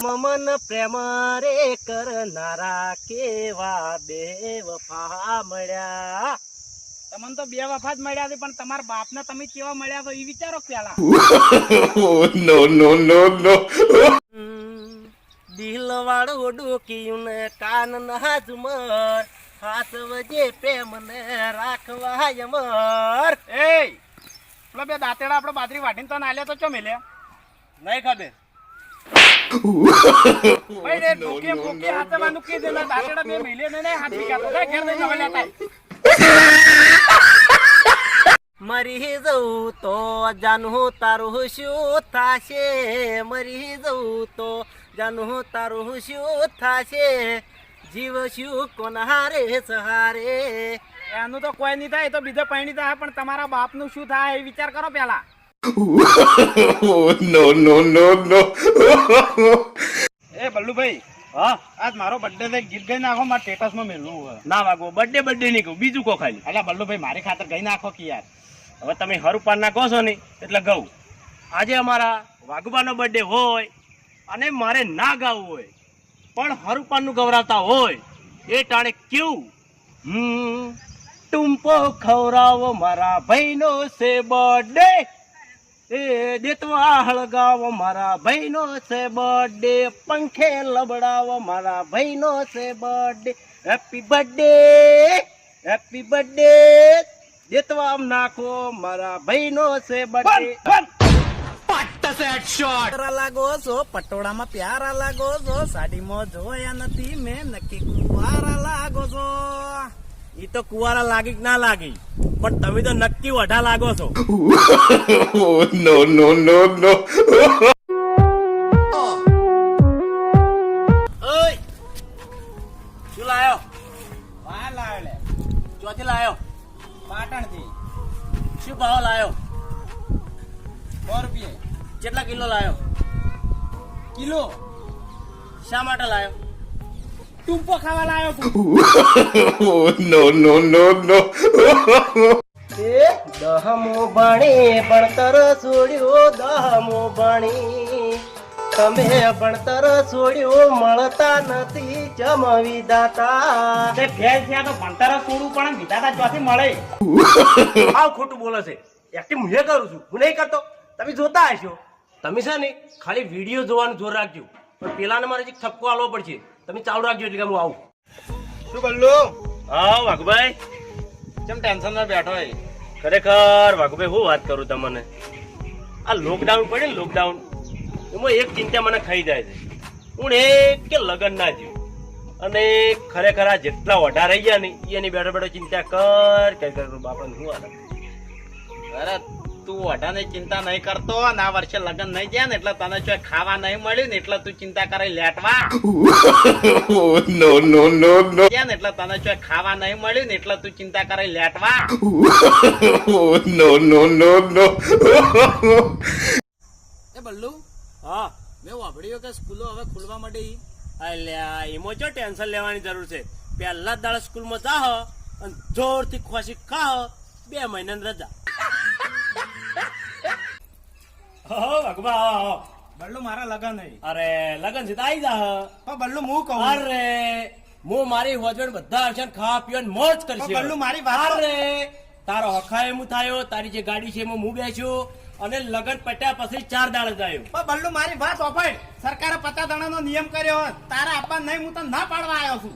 મમન પ્રેમ રે કરનારા કેવા બે વફા મળ્યા. તમને તો બે વફા જ મળ્યા છે, પણ તમારા બાપને તમે કેવા મળ્યા છો એ વિચારો પેલા. નો નો નો નો. દિલ વાળું ડોકિયું ને કાન ના ઝુમર, હાથ વજે પ્રેમ ને રાખવા યમર. એ પેલા બે દાંતેડા આપણે બાજરી વાટીને તો નાલ્યા તો ચો મેલ્યા નહીં ખબર. ભાઈ રે ભૂકે ભૂકે હાથવાનું કે દેલા દાંતેડા બે મેલે ને હાથ વિકાતો જાય ઘેર લઈને વળ્યા થાય. મરી જવું તો જાનું તારું શું થાશે, મરી જવું તો જાનું તારું શું થાશે, જીવ શું કોના રે સહારે. એનું તો કોઈ નહીં થાય, એ તો બીજો પૈણી થાય, પણ તમારા બાપનું શું થાય એ વિચાર કરો પેલા. નો નો નો નો. એ બલ્લુભાઈ, હા આજ મારો બર્થડે છે, ગીત ગાઈ નાખો, મારે સ્ટેટસમાં મેળવું હોય. ના વાગો, બર્થડે નહીં કહું, બીજું કહો ખાલી. અલા બલ્લુભાઈ મારી ખાતર ગાઈ નાખો કે યાર. હવે તમે હરુપાન ના કહો છો ને એટલે કહું. આજે અમારા વાઘુબાનો બર્થડે હોય અને મારે ના ગાવું હોય, પણ હરુપાનનું ગવરાવતા હોય એ ટાણે કેવું, ટુંપો ખવરાવો મારા ભાઈનો છે બર્થડે, એ દેતવા હળગાવો મારા ભાઈનો છે બર્થડે, પંખે લબડાવો મારા ભાઈનો છે birthday, happy birthday happy birthday, દેતવા આમ નાખો મારા ભાઈનો છે બર્થડે. પ્યારા લાગો છો, પટોળામાં પ્યારા લાગો છો, સાડીમાં જોયા નથી મેં, નક્કી કુંવારા લાગો છો. ઈ તો કુવારા લાગી કે ના લાગી, પણ તમે તો નક્કી વઢા લાગો છો. નો નો નો નો. ઓય શું લાયો? વા લાવ્યો લે, ચોથી લાયો? પાટણથી. શું ભાવ લાયો? 100 રૂપિયા કેટલા કિલો લાયો? કિલો. શા માટે લાયો? ટૂંપો ખાવા લાવ્યો તું. નો નો નો નો. એ દહમો ભણી ભણતર છોડ્યો, દહમો ભણી તમે ભણતર છોડ્યો, મળતા નથી જમવી દાતા. તે ભેજ થયા તો ભણતર છોડવું પણ વિધાતા ચોથી મળે. આવ ખોટું બોલે છે. એક્ટિંગ હું કરું છું, હું નહીં કરતો. તમે જોતા હશો. તમે છે ને ખાલી વિડીયો જોવાનું જોર રાખજો, પણ પેલાને મારે જે ઠપકો આલવો પડશે. તમે ચાલુ રાખજો એટલે કે હું આવું. શું બલ્લુ? હા વાઘુભાઈ, કેમ ટેન્શન માં બેઠો હોય? ખરેખર વાઘુભાઈ હું વાત કરું તમને. આ લોકડાઉન પડે ને, લોકડાઉન એમાં એક ચિંતા મને ખાઈ જાય છે. હું એક કે લગન ના થયું, અને ખરેખર આ જેટલા વઢા રહી ગયા ને એની બેઠો બેઠો ચિંતા કર બાપા શું હાલ. અરે તું વઢાને ચિંતા નહીં કરતો ને આ વર્ષે લગ્ન નહીં ગયા ને એટલે તને જો ખાવા નહીં મળ્યું ને એટલે તું ચિંતા કરે લેટવા. નો નો નો નો. ગયા ને એટલે તને જો ખાવા નહીં મળ્યું ને એટલે તું ચિંતા કરે લેટવા. નો નો નો નો. એ બલ્લુ, હા મેં વાપર્યું કે સ્કૂલો હવે ખુલવા માંડે. અલ્યા એમાં જો ટેન્શન લેવાની જરૂર છે. પહેલા જ દાડા સ્કૂલમાં જાહ અને જોરથી ખુશી ખાહ, 2 મહિનાની રજા. બલ્લુ મારા લગન નહીં. અરે લગન છે તો આવી જા. પણ બલ્લુ હું કહું. અરે હું મારી હોજવેડ બધા આવશે ને ખાવા પીવાની મોજ કરશે. પણ બલ્લુ મારી વાત. અરે તારો હખાય હું થાયો, તારી જે ગાડી છે એમાં હું બેસ્યો, અને લગન પટ્યા પછી 4 દાડા જાય. પણ બલ્લુ મારી વાત ઓફાય. સરકારે 50 દાડાનો નિયમ કર્યો, તારા આપવા નહીં, હું તો ના પાડવા આવ્યો છું.